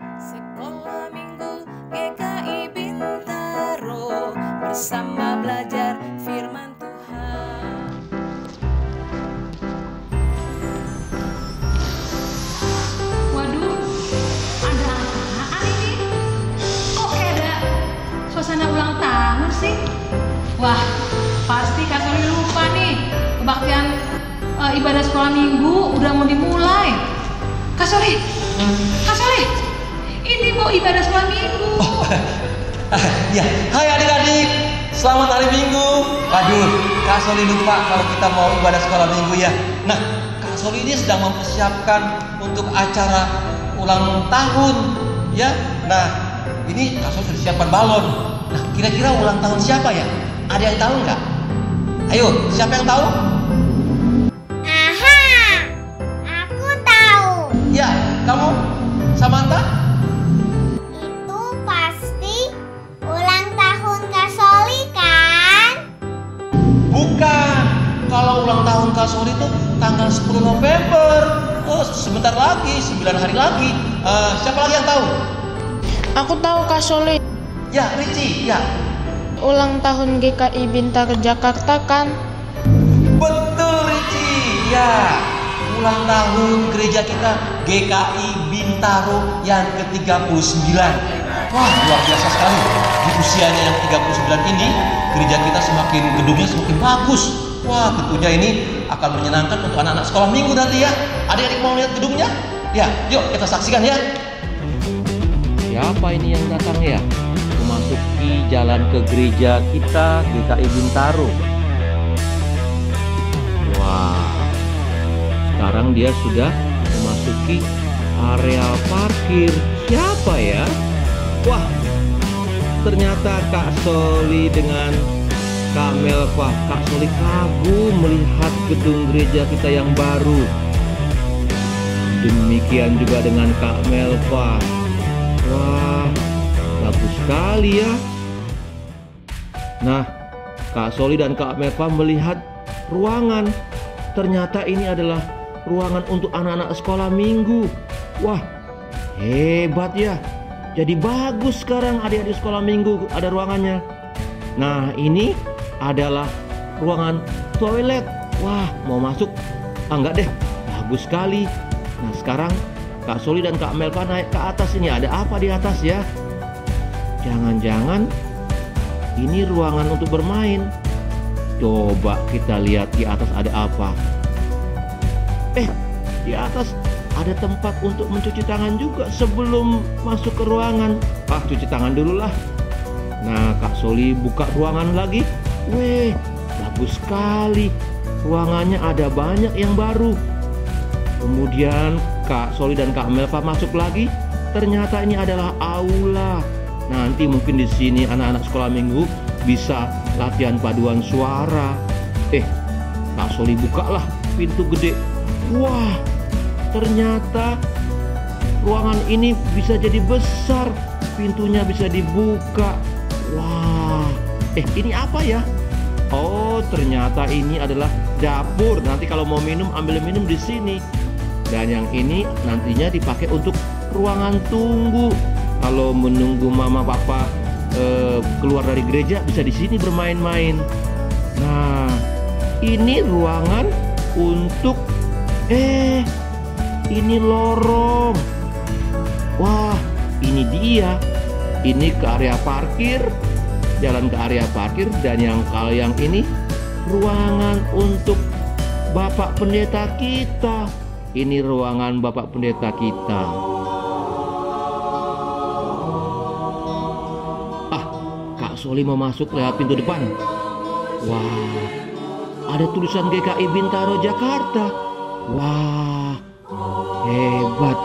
Sekolah Minggu GKI Bintaro bersama belajar firman Tuhan. Waduh, ada apaan ini? Kok kayak ada suasana ulang tahun sih? Wah, pasti Kak Soli lupa nih. Kebaktian ibadah sekolah minggu udah mau dimulai. Kak Soli, ini mau ibadah sekolah minggu. Ya, hai adik-adik, selamat hari Minggu. Aduh, Kak Soli lupa kalau kita mau ibadah sekolah minggu ya. Nah, Kak Soli ini sedang mempersiapkan untuk acara ulang tahun ya. Nah, ini Kak Soli sudah siapkan balon. Nah, kira-kira ulang tahun siapa ya? Ada yang tahu nggak? Ayo, siapa yang tahu? Aha, aku tahu. Ya, kamu, Samantha? Itu pasti ulang tahun Kak Soli kan? Bukan. Kalau ulang tahun Kak Soli itu tanggal 10 November. Oh, sebentar lagi, 9 hari lagi. Siapa lagi yang tahu? Aku tahu Kak Soli, Ya, Ricci, ya. ulang tahun GKI Bintaro Jakarta kan? Betul, Ricci. Ya, ulang tahun gereja kita GKI Bintaro yang ke-39. Wah, luar biasa sekali. Di usianya yang 39 ini, gereja kita gedungnya semakin bagus. Wah, tentunya ini akan menyenangkan untuk anak-anak sekolah minggu nanti ya. Adik-adik mau lihat gedungnya? Ya, yuk kita saksikan ya. Siapa ini yang datang ya? Memasuki jalan ke gereja kita GKI Bintaro. Wah, sekarang dia sudah memasuki area parkir. Siapa ya? Wah, ternyata Kak Soli dengan Kak Melva. Kak Soli kagum melihat gedung gereja kita yang baru. Demikian juga dengan Kak Melva. Wah, bagus sekali ya. Nah, Kak Soli dan Kak Melva melihat ruangan. Ternyata ini adalah ruangan untuk anak-anak sekolah minggu. Wah, hebat ya. Jadi bagus sekarang adik-adik sekolah minggu ada ruangannya. Nah, ini adalah ruangan toilet. Wah, mau masuk? Enggak deh, bagus sekali. Nah, sekarang Kak Soli dan Kak Melva naik ke atas. Ini ada apa di atas ya? Jangan-jangan ini ruangan untuk bermain. Coba kita lihat di atas ada apa. Di atas ada tempat untuk mencuci tangan juga sebelum masuk ke ruangan. Cuci tangan dulu lah. Nah, Kak Soli buka ruangan lagi. Weh, bagus sekali. Ruangannya ada banyak yang baru. Kemudian Kak Soli dan Kak Melva masuk lagi. Ternyata ini adalah aula. Nanti mungkin di sini anak-anak sekolah minggu bisa latihan paduan suara. Kak Soli bukalah pintu gede. Wah, ternyata ruangan ini bisa jadi besar. Pintunya bisa dibuka. Wah, ini apa ya? Oh, ternyata ini adalah dapur. Nanti kalau mau minum, ambil minum di sini. Dan yang ini nantinya dipakai untuk ruangan tunggu. Kalau menunggu mama papa keluar dari gereja, bisa di sini bermain-main. Nah, ini ruangan untuk ini lorong. Wah, ini dia. Ini ke area parkir, jalan ke area parkir. Dan kalau yang ini ruangan untuk Bapak Pendeta kita. Ini ruangan Bapak Pendeta kita. Kak Soli mau masuk lewat pintu depan. Wah, ada tulisan GKI Bintaro Jakarta. Wah, hebat.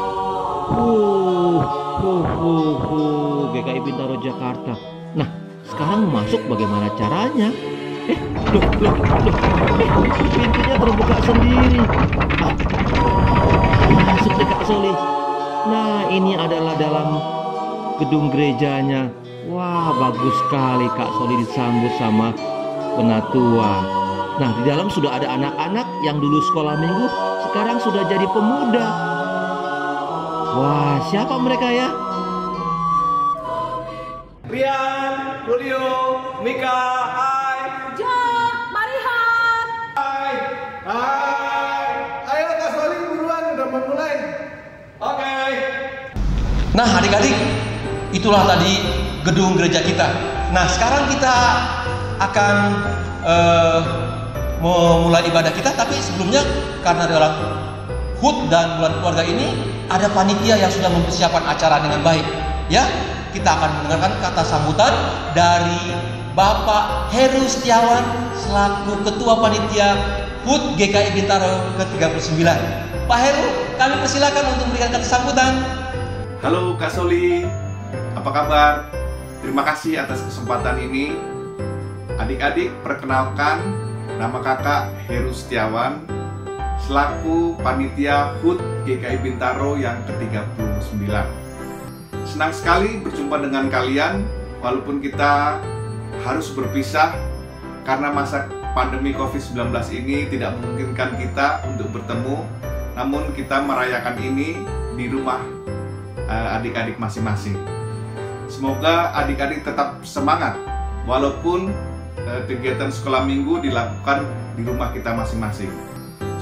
GKI Bintaro Jakarta. Nah, sekarang masuk bagaimana caranya? Pintunya terbuka sendiri. Masuk deh Kak Soli. Nah, ini adalah dalam gedung gerejanya. Wah, bagus sekali Kak Soli disambut sama penatua. Nah, di dalam sudah ada anak-anak yang dulu sekolah minggu, sekarang sudah jadi pemuda. Wah, siapa mereka ya? Rian, Julio, Mika, hai. John, Marihan. Hai. Hai. Ayo Kak Soli buruan, udah mau mulai. Oke. Nah adik-adik, itulah tadi gedung gereja kita. Nah sekarang kita akan memulai ibadah kita. Tapi sebelumnya karena dalam HUT dan bulan keluarga ini ada panitia yang sudah mempersiapkan acara dengan baik. Ya, kita akan mendengarkan kata sambutan dari Bapak Heru Setiawan selaku Ketua Panitia HUT GKI Bintaro ke-39. Pak Heru, kami persilakan untuk memberikan kata sambutan. Halo Kak Soli, apa kabar? Terima kasih atas kesempatan ini. Adik-adik, perkenalkan, nama kakak Heru Setiawan selaku Panitia HUT GKI Bintaro yang ke-39. Senang sekali berjumpa dengan kalian, walaupun kita harus berpisah karena masa pandemi COVID-19 ini tidak memungkinkan kita untuk bertemu. Namun kita merayakan ini di rumah adik-adik masing-masing. Semoga adik-adik tetap semangat walaupun kegiatan sekolah minggu dilakukan di rumah kita masing-masing.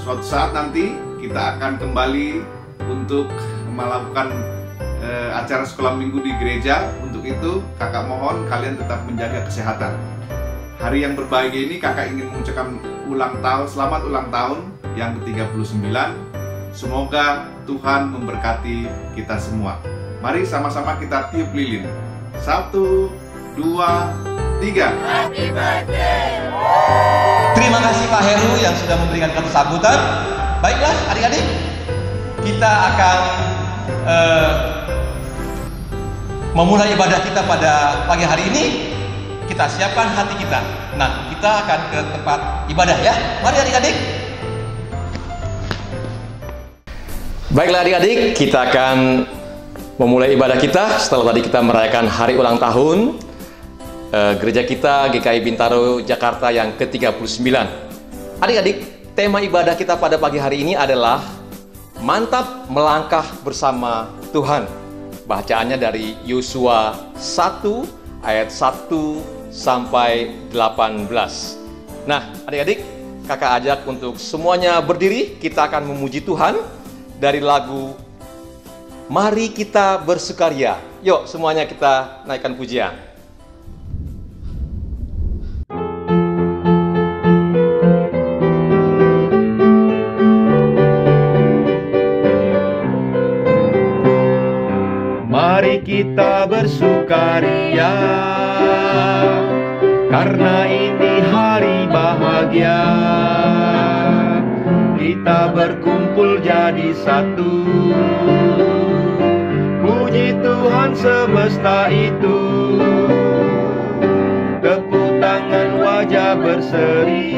Suatu saat nanti kita akan kembali untuk melakukan acara sekolah minggu di gereja. Untuk itu kakak mohon kalian tetap menjaga kesehatan. Hari yang berbahagia ini kakak ingin mengucapkan selamat ulang tahun yang ke-39. Semoga Tuhan memberkati kita semua. Mari sama-sama kita tiup lilin. 1, 2, 3. Happy birthday! Terima kasih Pak Heru yang sudah memberikan kata sambutan. Baiklah adik-adik, kita akan memulai ibadah kita pada pagi hari ini. Kita siapkan hati kita. Nah, kita akan ke tempat ibadah ya. Mari adik-adik. Baiklah adik-adik, kita akan memulai ibadah kita setelah tadi kita merayakan hari ulang tahun gereja kita GKI Bintaro Jakarta yang ke-39. Adik-adik, tema ibadah kita pada pagi hari ini adalah mantap melangkah bersama Tuhan. Bacaannya dari Yosua 1 ayat 1 sampai 18. Nah, adik-adik, kakak ajak untuk semuanya berdiri. Kita akan memuji Tuhan dari lagu Mari Kita Bersukaria. Yuk, semuanya kita naikkan pujian. Mari kita bersukaria, karena ini hari bahagia. Kita berkumpul jadi satu, puji Tuhan semesta itu. Tepuk tangan wajah berseri,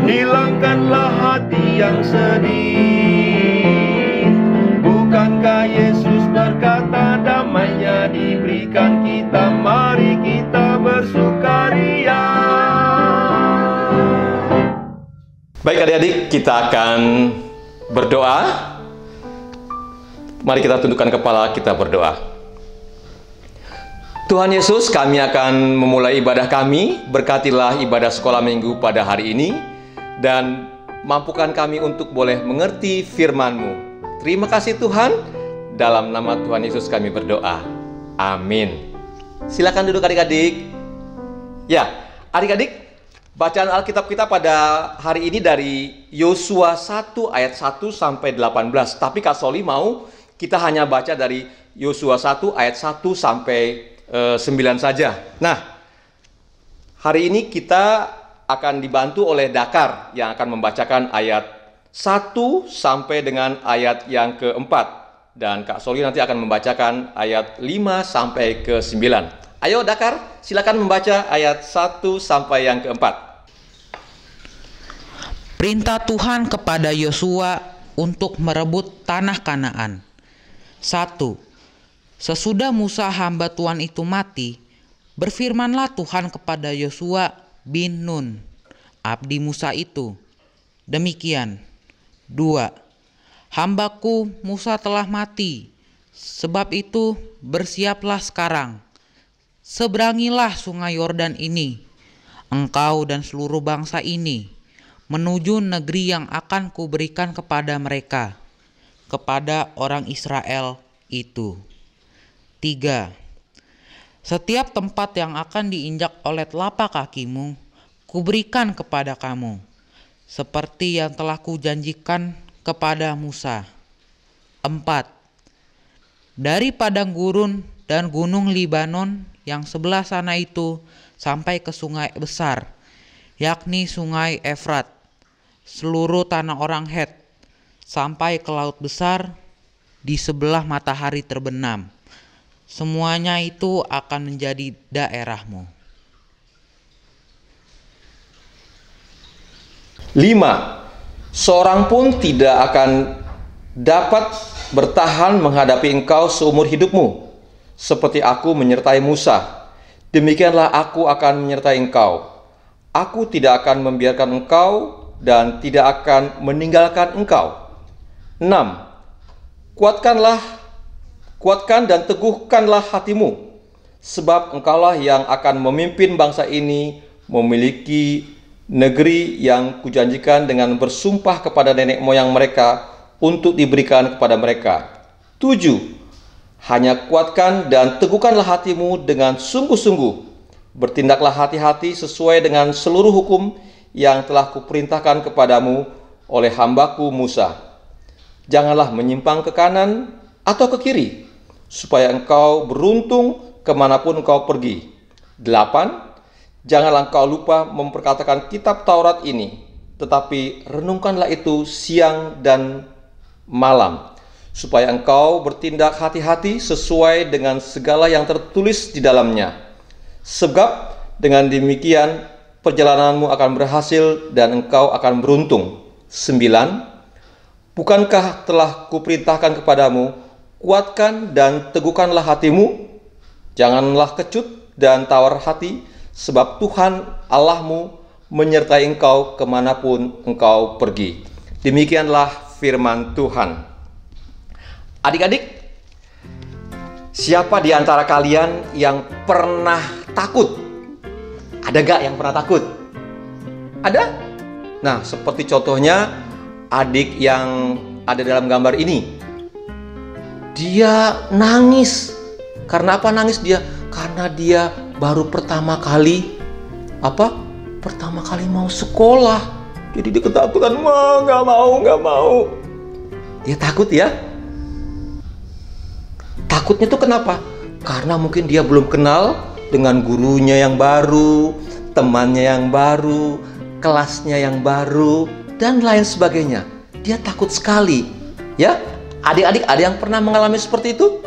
hilangkanlah hati yang sedih. Bukankah Yesus berkata damai-Nya diberikan kita? Mari kita bersukaria. Baik adik-adik, kita akan berdoa. Mari kita tundukkan kepala, kita berdoa. Tuhan Yesus, kami akan memulai ibadah kami. Berkatilah ibadah sekolah minggu pada hari ini, dan mampukan kami untuk boleh mengerti firman-Mu. Terima kasih Tuhan. Dalam nama Tuhan Yesus kami berdoa. Amin. Silakan duduk adik-adik. Ya, adik-adik, bacaan Alkitab kita pada hari ini dari Yosua 1 ayat 1 sampai 18. Tapi Kak Soli mau kita hanya baca dari Yosua 1 ayat 1 sampai 9 saja. Nah, hari ini kita akan dibantu oleh Dakar yang akan membacakan ayat 1 sampai dengan ayat yang keempat. Dan Kak Soli nanti akan membacakan ayat 5 sampai ke 9. Ayo Dakar, silakan membaca ayat 1 sampai yang keempat. Perintah Tuhan kepada Yosua untuk merebut tanah Kanaan. 1. Sesudah Musa hamba Tuhan itu mati, berfirmanlah Tuhan kepada Yosua bin Nun, abdi Musa itu, demikian. 2. hambaku Musa telah mati. Sebab itu bersiaplah sekarang. Seberangilah sungai Yordan ini, engkau dan seluruh bangsa ini, menuju negeri yang akan kuberikan kepada mereka, kepada orang Israel itu. 3. Setiap tempat yang akan diinjak oleh telapak kakimu, kuberikan kepada kamu, seperti yang telah kujanjikan kepada Musa. 4. Dari padang gurun dan gunung Libanon yang sebelah sana itu sampai ke sungai besar, yakni sungai Efrat, seluruh tanah orang Het, sampai ke laut besar di sebelah matahari terbenam. Semuanya itu akan menjadi daerahmu. 5. Seorang pun tidak akan dapat bertahan menghadapi engkau seumur hidupmu. Seperti aku menyertai Musa, demikianlah aku akan menyertai engkau. Aku tidak akan membiarkan engkau dan tidak akan meninggalkan engkau. 6. Kuatkan dan teguhkanlah hatimu, sebab engkaulah yang akan memimpin bangsa ini memiliki negeri yang kujanjikan dengan bersumpah kepada nenek moyang mereka untuk diberikan kepada mereka. 7. Hanya kuatkan dan teguhkanlah hatimu dengan sungguh-sungguh. Bertindaklah hati-hati sesuai dengan seluruh hukum yang telah kuperintahkan kepadamu oleh hambaku Musa. Janganlah menyimpang ke kanan atau ke kiri, supaya engkau beruntung kemanapun engkau pergi. 8. Janganlah engkau lupa memperkatakan kitab Taurat ini, tetapi renungkanlah itu siang dan malam, supaya engkau bertindak hati-hati sesuai dengan segala yang tertulis di dalamnya. Sebab dengan demikian perjalananmu akan berhasil dan engkau akan beruntung. 9. Bukankah telah kuperintahkan kepadamu, kuatkan dan teguhkanlah hatimu, janganlah kecut dan tawar hati, sebab Tuhan Allahmu menyertai engkau kemanapun engkau pergi. Demikianlah firman Tuhan. Adik-adik, siapa di antara kalian yang pernah takut? Ada gak yang pernah takut? Ada? Nah, seperti contohnya adik yang ada dalam gambar ini. Dia nangis. Karena apa nangis dia? Karena dia baru pertama kali Pertama kali mau sekolah. Jadi dia ketakutan, nggak mau. Dia takut ya. Takutnya tuh kenapa? Karena mungkin dia belum kenal dengan gurunya yang baru, temannya yang baru, kelasnya yang baru, dan lain sebagainya. Dia takut sekali. Ya, adik-adik ada yang pernah mengalami seperti itu?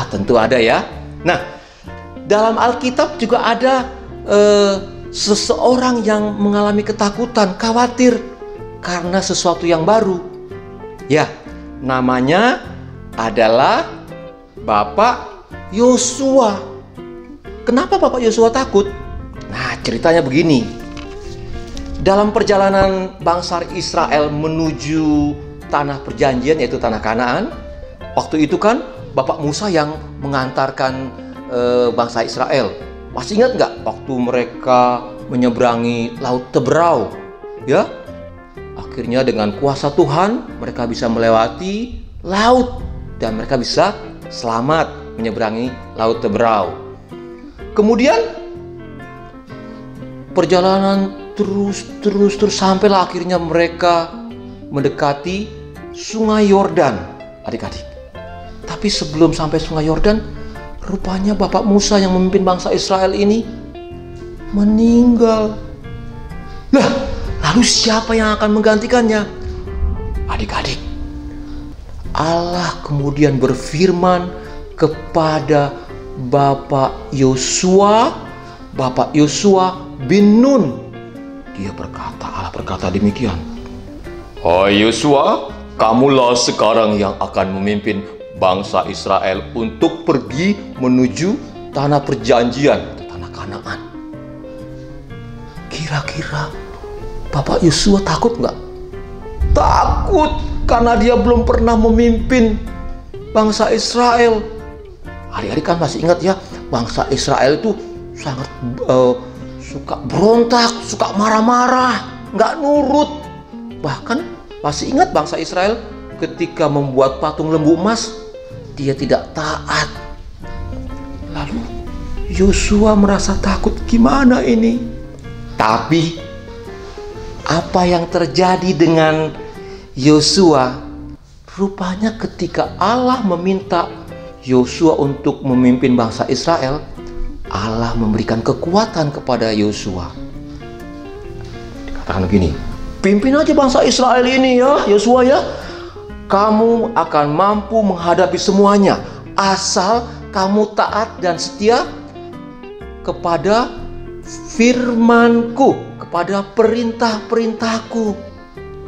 Tentu ada ya. Nah, dalam Alkitab juga ada seseorang yang mengalami ketakutan, khawatir karena sesuatu yang baru. Ya, namanya adalah Bapak Yosua. Kenapa Bapak Yosua takut? Nah, ceritanya begini. Dalam perjalanan bangsa Israel menuju tanah perjanjian, yaitu tanah Kanaan, waktu itu kan Bapak Musa yang mengantarkan bangsa Israel. Masih ingat nggak waktu mereka menyeberangi Laut Teberau? Ya, akhirnya dengan kuasa Tuhan mereka bisa melewati laut dan mereka bisa selamat menyeberangi Laut Teberau. Kemudian perjalanan terus sampailah akhirnya mereka mendekati Sungai Yordan, adik-adik. Tapi sebelum sampai Sungai Yordan, rupanya Bapak Musa yang memimpin bangsa Israel ini meninggal. Lah, lalu siapa yang akan menggantikannya? Adik-adik, Allah kemudian berfirman kepada Bapak Yosua bin Nun. Allah berkata demikian. Hai Yosua, kamulah sekarang yang akan memimpin bangsa Israel untuk pergi menuju tanah perjanjian, tanah Kanaan. Kira-kira Bapak Yosua takut nggak? Takut. karena dia belum pernah memimpin bangsa Israel. Adik-adik kan masih ingat ya, bangsa Israel itu sangat suka berontak, suka marah-marah, nggak nurut. Bahkan masih ingat bangsa Israel ketika membuat patung lembu emas, dia tidak taat. Lalu Yosua merasa takut, gimana ini? Tapi apa yang terjadi dengan Yosua? Rupanya ketika Allah meminta Yosua untuk memimpin bangsa Israel, Allah memberikan kekuatan kepada Yosua. Dikatakan begini, pimpin aja bangsa Israel ini ya, Yosua ya. Kamu akan mampu menghadapi semuanya, asal kamu taat dan setia kepada firman-Ku, kepada perintah-perintahku.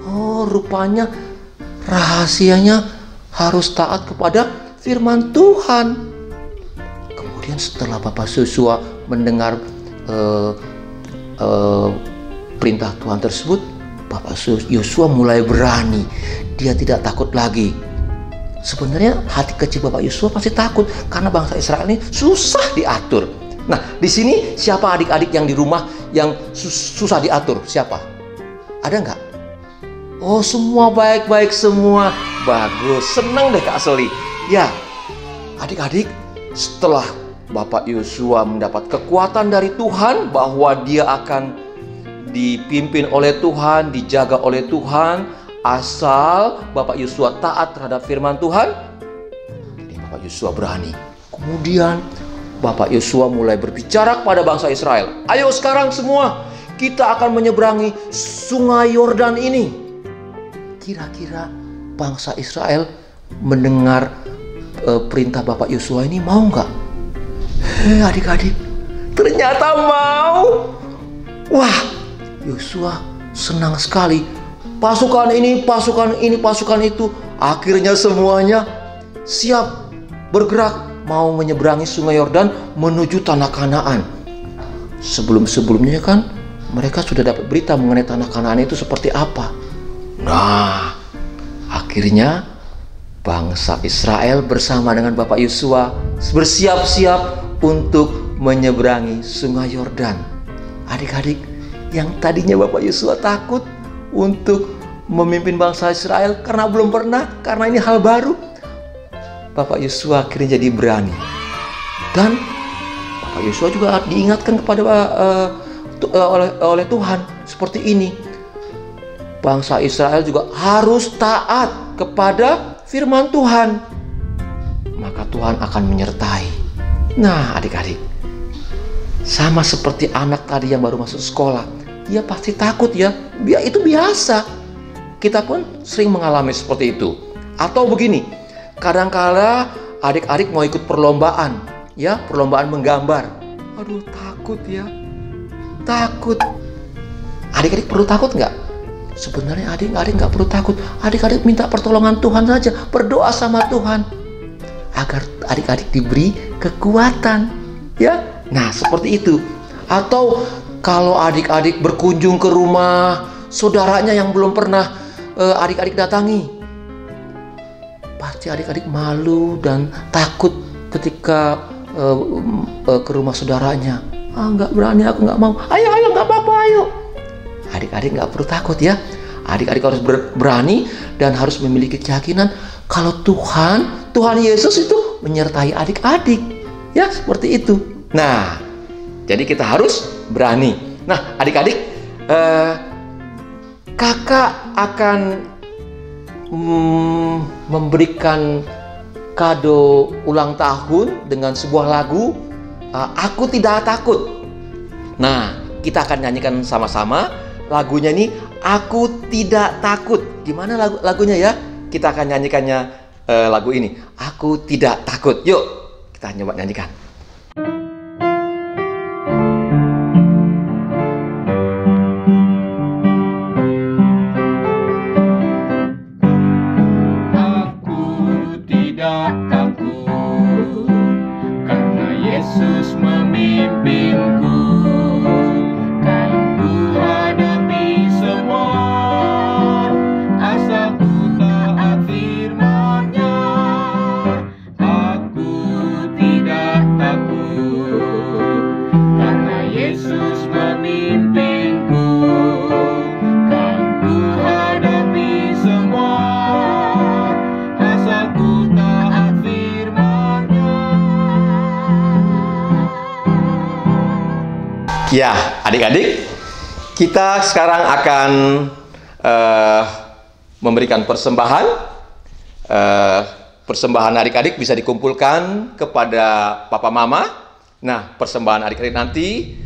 Oh, rupanya rahasianya harus taat kepada firman Tuhan. Kemudian setelah Bapak Yosua mendengar perintah Tuhan tersebut, Bapak Yosua mulai berani. Dia tidak takut lagi. Sebenarnya hati kecil Bapak Yosua pasti takut karena bangsa Israel ini susah diatur. Nah, di sini siapa adik-adik yang di rumah yang susah diatur? Siapa? Ada nggak? Oh, semua baik-baik semua. Bagus, senang deh Kak Soli. Ya, adik-adik, setelah Bapak Yosua mendapat kekuatan dari Tuhan bahwa dia akan dipimpin oleh Tuhan, dijaga oleh Tuhan, asal Bapak Yosua taat terhadap firman Tuhan, jadi Bapak Yosua berani. Kemudian Bapak Yosua mulai berbicara kepada bangsa Israel. Ayo sekarang semua kita akan menyeberangi sungai Yordan ini. Kira-kira bangsa Israel mendengar perintah Bapak Yosua ini mau nggak? Adik-adik, ternyata mau. Wah, Yosua senang sekali. Pasukan ini, pasukan itu, akhirnya semuanya siap bergerak mau menyeberangi sungai Yordan menuju tanah Kanaan. Sebelum-sebelumnya kan mereka sudah dapat berita mengenai tanah Kanaan itu seperti apa. Nah, akhirnya bangsa Israel bersama dengan Bapak Yosua bersiap-siap untuk menyeberangi sungai Yordan. Adik-adik, yang tadinya Bapak Yosua takut untuk memimpin bangsa Israel karena belum pernah, karena ini hal baru, Bapak Yosua akhirnya jadi berani. Dan Bapak Yosua juga diingatkan kepada oleh Tuhan seperti ini. Bangsa Israel juga harus taat kepada firman Tuhan, maka Tuhan akan menyertai. Nah, adik-adik, sama seperti anak tadi yang baru masuk sekolah, dia pasti takut ya. Itu biasa. Kita pun sering mengalami seperti itu. Atau begini, kadang-kala adik-adik mau ikut perlombaan, ya, perlombaan menggambar. Aduh, takut ya. Takut. Adik-adik perlu takut nggak? Sebenarnya adik-adik nggak perlu takut. Adik-adik minta pertolongan Tuhan saja. Berdoa sama Tuhan agar adik-adik diberi kekuatan, ya. Nah, seperti itu. Atau kalau adik-adik berkunjung ke rumah saudaranya yang belum pernah adik-adik datangi, pasti adik-adik malu dan takut ketika ke rumah saudaranya. Nggak berani, aku nggak mau. Ayo, nggak apa-apa, ayo. Adik-adik nggak perlu takut ya. Adik-adik harus berani dan harus memiliki keyakinan kalau Tuhan Yesus itu menyertai adik-adik. Ya, seperti itu. Nah, jadi kita harus berani. Nah, adik-adik, kakak akan memberikan kado ulang tahun dengan sebuah lagu, Aku Tidak Takut. Nah, kita akan nyanyikan sama-sama lagunya ini, Aku Tidak Takut. Gimana lagunya ya? Kita akan nyanyikannya lagu ini, Aku Tidak Takut. Yuk, kita coba nyanyikan. Ya, adik-adik, kita sekarang akan memberikan persembahan. Persembahan adik-adik bisa dikumpulkan kepada Papa Mama. Nah, persembahan adik-adik nanti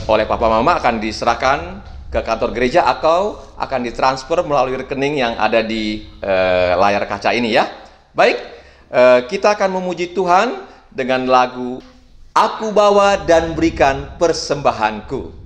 oleh Papa Mama akan diserahkan ke kantor gereja atau akan ditransfer melalui rekening yang ada di layar kaca ini ya. Baik, kita akan memuji Tuhan dengan lagu Aku Bawa dan Berikan Persembahanku.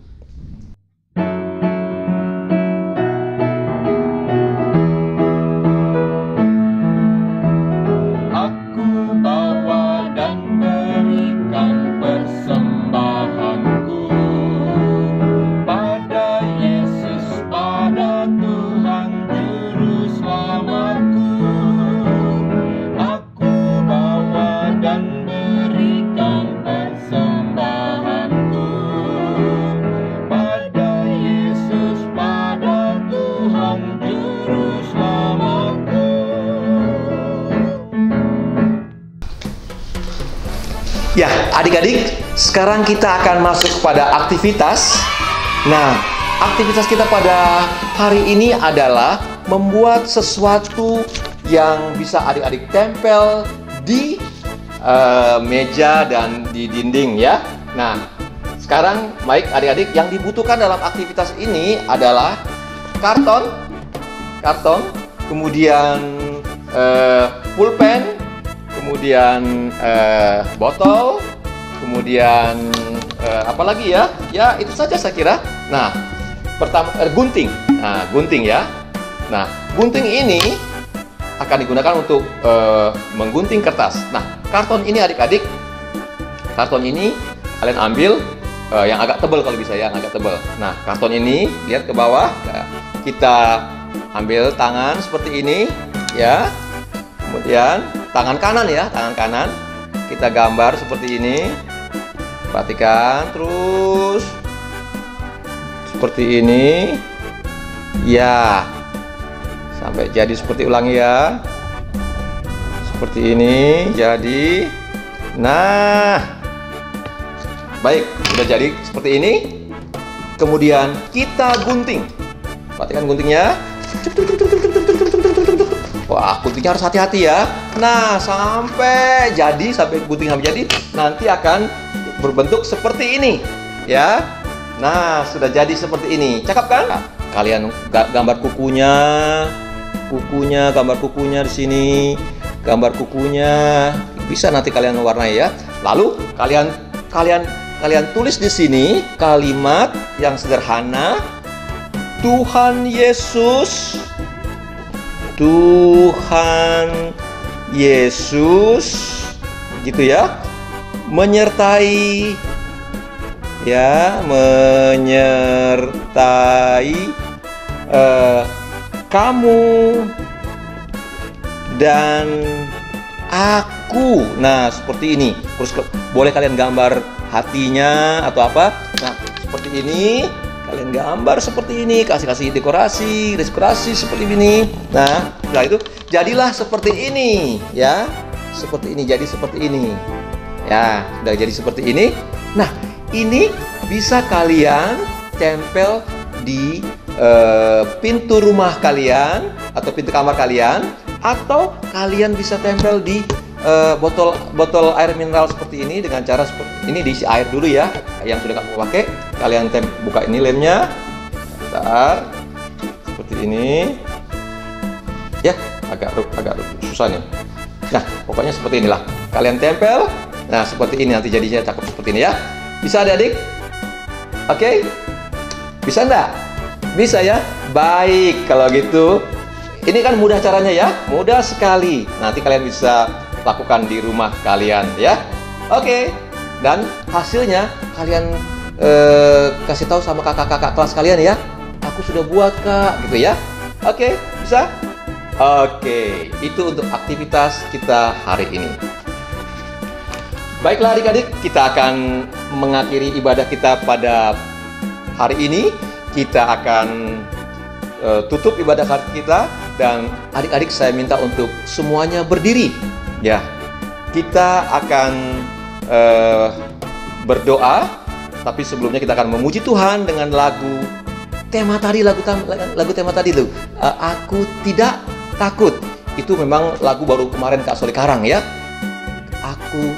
Ya, adik-adik, sekarang kita akan masuk kepada aktivitas. Nah, aktivitas kita pada hari ini adalah membuat sesuatu yang bisa adik-adik tempel di meja dan di dinding ya. Nah, sekarang baik adik-adik, yang dibutuhkan dalam aktivitas ini adalah karton, kemudian pulpen, kemudian botol, kemudian apa lagi ya? Ya itu saja saya kira. Nah, pertama gunting. Nah, gunting ya. Nah, gunting ini akan digunakan untuk menggunting kertas. Nah, karton ini adik-adik, karton ini kalian ambil yang agak tebal kalau bisa ya, yang agak tebal. Nah, karton ini lihat ke bawah. Ya, kita ambil tangan seperti ini ya. Kemudian tangan kanan ya, tangan kanan. Kita gambar seperti ini. Perhatikan terus. Seperti ini. Ya. Sampai jadi seperti ulangi ya. Seperti ini jadi. Nah. Baik, sudah jadi seperti ini. Kemudian kita gunting. Perhatikan guntingnya. Wah, guntingnya harus hati-hati ya. Nah, sampai gunting sampai jadi, nanti akan berbentuk seperti ini, ya. Nah, sudah jadi seperti ini. Cakep kan? Nah, kalian gambar kukunya, gambar kukunya di sini, gambar kukunya. Bisa nanti kalian warnai ya. Lalu kalian tulis di sini kalimat yang sederhana. Tuhan Yesus gitu ya, menyertai kamu dan aku. Nah, seperti ini. Terus boleh kalian gambar hatinya atau apa. Nah, seperti ini. Kalian gambar seperti ini, kasih dekorasi seperti ini. Nah, setelah itu jadilah seperti ini, ya. Seperti ini, jadi seperti ini. Ya, sudah jadi seperti ini. Nah, ini bisa kalian tempel di pintu rumah kalian atau pintu kamar kalian, atau kalian bisa tempel di botol air mineral seperti ini dengan cara seperti ini. Diisi air dulu ya, yang sudah kamu pakai. Kalian buka ini lemnya, bentar, seperti ini. Ya, agak susah nih. Nah, pokoknya seperti inilah. Kalian tempel. Nah, seperti ini nanti jadinya cakep seperti ini ya. Bisa adik-adik? Oke? Bisa enggak? Bisa ya? Baik, kalau gitu. Ini kan mudah caranya ya, mudah sekali. Nanti kalian bisa lakukan di rumah kalian ya. Oke. Dan hasilnya kalian kasih tahu sama kakak-kakak kelas kalian ya. Aku sudah buat kak, gitu ya. Oke, bisa? Oke, itu untuk aktivitas kita hari ini. Baiklah adik-adik, kita akan mengakhiri ibadah kita pada hari ini. Kita akan tutup ibadah kita, dan adik-adik saya minta untuk semuanya berdiri. Ya, kita akan berdoa Tapi sebelumnya kita akan memuji Tuhan dengan lagu tema tadi, lagu tema tadi tuh. Aku Tidak Takut. Itu memang lagu baru kemarin Kak Soli karang ya. Aku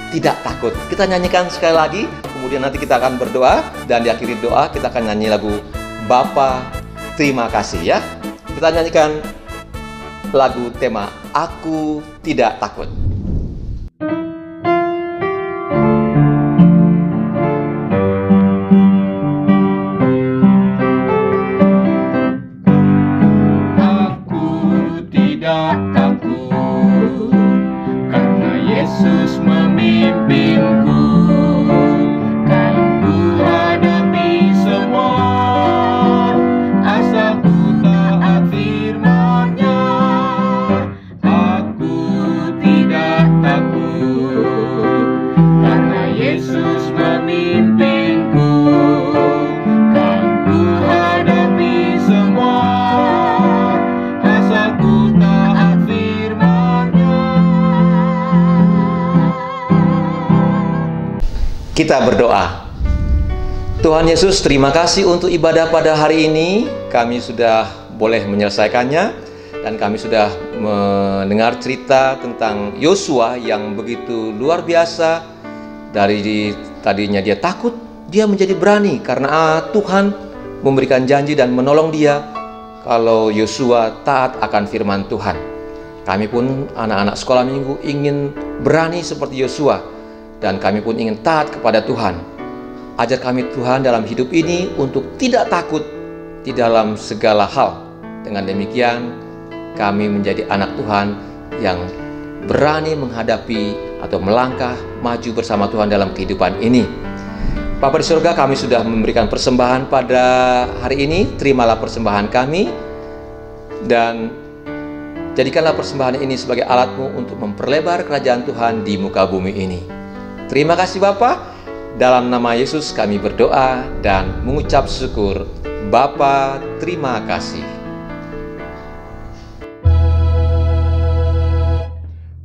Tidak Takut. Kita nyanyikan sekali lagi, kemudian nanti kita akan berdoa, dan di akhir doa kita akan nyanyi lagu Bapa Terima Kasih ya. Kita nyanyikan lagu tema Aku Tidak Takut. Kita berdoa. Tuhan Yesus, terima kasih untuk ibadah pada hari ini. Kami sudah boleh menyelesaikannya, dan kami sudah mendengar cerita tentang Yosua yang begitu luar biasa. Dari tadinya dia takut, dia menjadi berani karena Tuhan memberikan janji dan menolong dia kalau Yosua taat akan firman Tuhan. Kami pun anak-anak sekolah minggu ingin berani seperti Yosua, dan kami pun ingin taat kepada Tuhan. Ajar kami Tuhan dalam hidup ini untuk tidak takut di dalam segala hal. Dengan demikian kami menjadi anak Tuhan yang berani menghadapi atau melangkah maju bersama Tuhan dalam kehidupan ini. Bapa di surga, kami sudah memberikan persembahan pada hari ini. Terimalah persembahan kami, dan jadikanlah persembahan ini sebagai alat-Mu untuk memperlebar kerajaan Tuhan di muka bumi ini. Terima kasih Bapa. Dalam nama Yesus kami berdoa dan mengucap syukur. Bapa, terima kasih.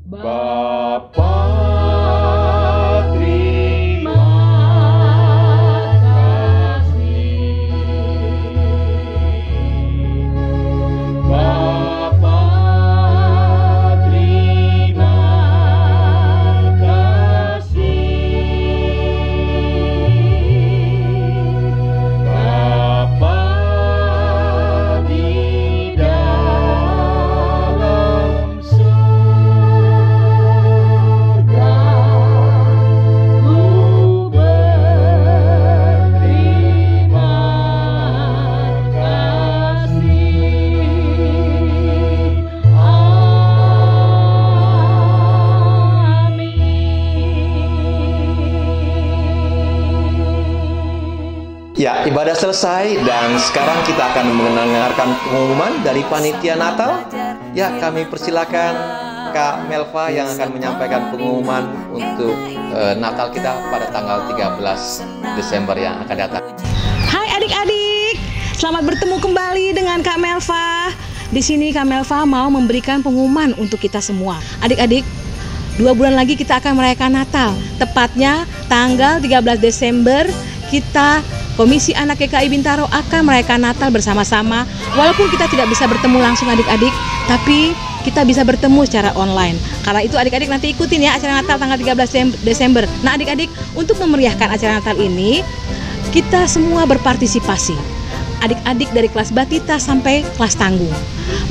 Bapa, terima kasih. Bapa, terima kasih. Bapa di dalam surga, ku berterima kasih. Amin. Ya, ibadah selesai dan sekarang kita akan mendengarkan pengumuman dari panitia Natal. Ya, kami persilakan Kak Melva yang akan menyampaikan pengumuman untuk Natal kita pada tanggal 13 Desember yang akan datang. Hai adik-adik, selamat bertemu kembali dengan Kak Melva. Di sini Kak Melva mau memberikan pengumuman untuk kita semua. Adik-adik, 2 bulan lagi kita akan merayakan Natal. Tepatnya tanggal 13 Desember kita Komisi Anak GKI Bintaro akan merayakan Natal bersama-sama. Walaupun kita tidak bisa bertemu langsung adik-adik, tapi kita bisa bertemu secara online. Karena itu adik-adik nanti ikutin ya acara Natal tanggal 13 Desember. Nah adik-adik, untuk memeriahkan acara Natal ini, kita semua berpartisipasi. Adik-adik dari kelas batita sampai kelas tanggung.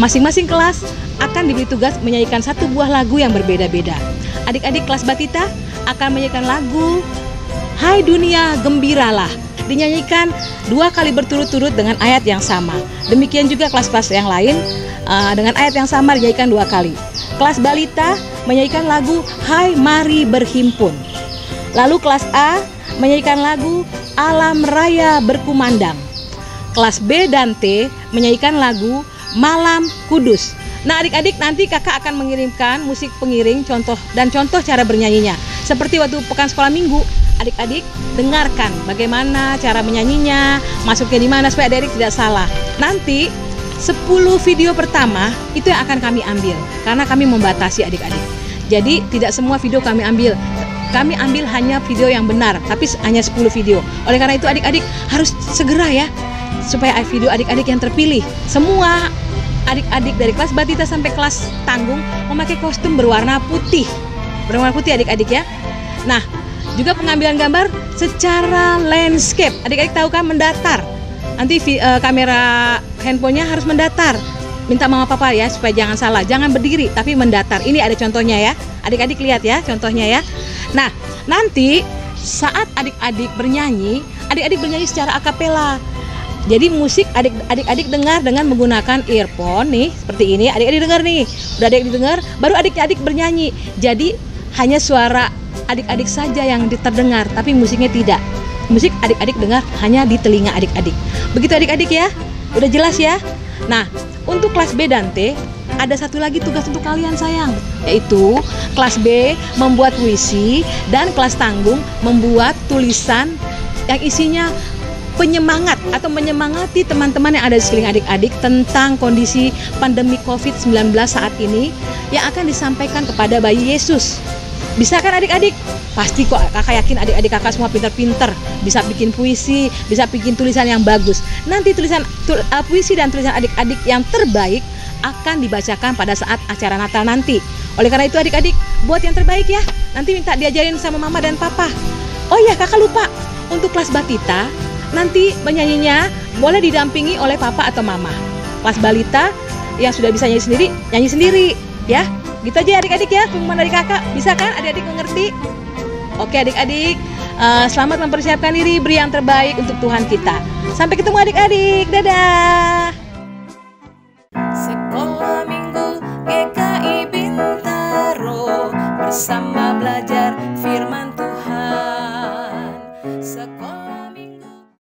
Masing-masing kelas akan diberi tugas menyanyikan 1 buah lagu yang berbeda-beda. Adik-adik kelas batita akan menyanyikan lagu Hai Dunia Gembiralah, dinyanyikan 2 kali berturut-turut dengan ayat yang sama. Demikian juga kelas-kelas yang lain dengan ayat yang sama dinyanyikan 2 kali. Kelas balita menyanyikan lagu Hai Mari Berhimpun. Lalu kelas A menyanyikan lagu Alam Raya Berkumandang. Kelas B dan T menyanyikan lagu Malam Kudus. Nah adik-adik, nanti kakak akan mengirimkan musik pengiring contoh cara bernyanyinya. Seperti waktu pekan sekolah minggu, adik-adik dengarkan bagaimana cara menyanyinya, masuknya di mana supaya adik-adik tidak salah. Nanti 10 video pertama itu yang akan kami ambil karena kami membatasi adik-adik. Jadi tidak semua video kami ambil. kami ambil hanya video yang benar, tapi hanya 10 video. Oleh karena itu adik-adik harus segera ya, supaya video adik-adik yang terpilih. Semua adik-adik dari kelas Batita sampai kelas Tanggung memakai kostum berwarna putih. Berwarna putih adik-adik ya. Nah, juga pengambilan gambar secara landscape. Adik-adik tahu kan mendatar. Nanti kamera handphonenya harus mendatar. Minta mama papa ya supaya jangan salah, jangan berdiri tapi mendatar. Ini ada contohnya ya. Adik-adik lihat ya contohnya ya. Nah, nanti saat adik-adik bernyanyi secara akapela. Jadi musik adik-adik dengar dengan menggunakan earphone nih, seperti ini. Adik-adik dengar nih. Udah adik-adik dengar, baru adik-adik bernyanyi. Jadi hanya suara adik-adik saja yang terdengar, tapi musiknya tidak. Musik adik-adik dengar hanya di telinga adik-adik. Begitu adik-adik ya? Udah jelas ya? Nah, untuk kelas B dan T ada satu lagi tugas untuk kalian sayang, yaitu kelas B membuat puisi dan kelas Tanggung membuat tulisan yang isinya penyemangat atau menyemangati teman-teman yang ada di sekeliling adik-adik tentang kondisi pandemi COVID-19 saat ini yang akan disampaikan kepada bayi Yesus. Bisa kan adik-adik? Pasti kok, kakak yakin adik-adik kakak semua pintar-pintar, bisa bikin puisi, bisa bikin tulisan yang bagus. Nanti puisi dan tulisan adik-adik yang terbaik akan dibacakan pada saat acara Natal nanti. Oleh karena itu adik-adik, buat yang terbaik ya. Nanti minta diajarin sama mama dan papa. Oh iya, kakak lupa, untuk kelas Batita nanti penyanyinya boleh didampingi oleh papa atau mama. Kelas balita yang sudah bisa nyanyi sendiri ya. Gitu aja adik-adik ya, pengumuman dari kakak. Bisa kan adik-adik mengerti? Oke adik-adik, selamat mempersiapkan diri, beri yang terbaik untuk Tuhan kita. Sampai ketemu adik-adik, dadah.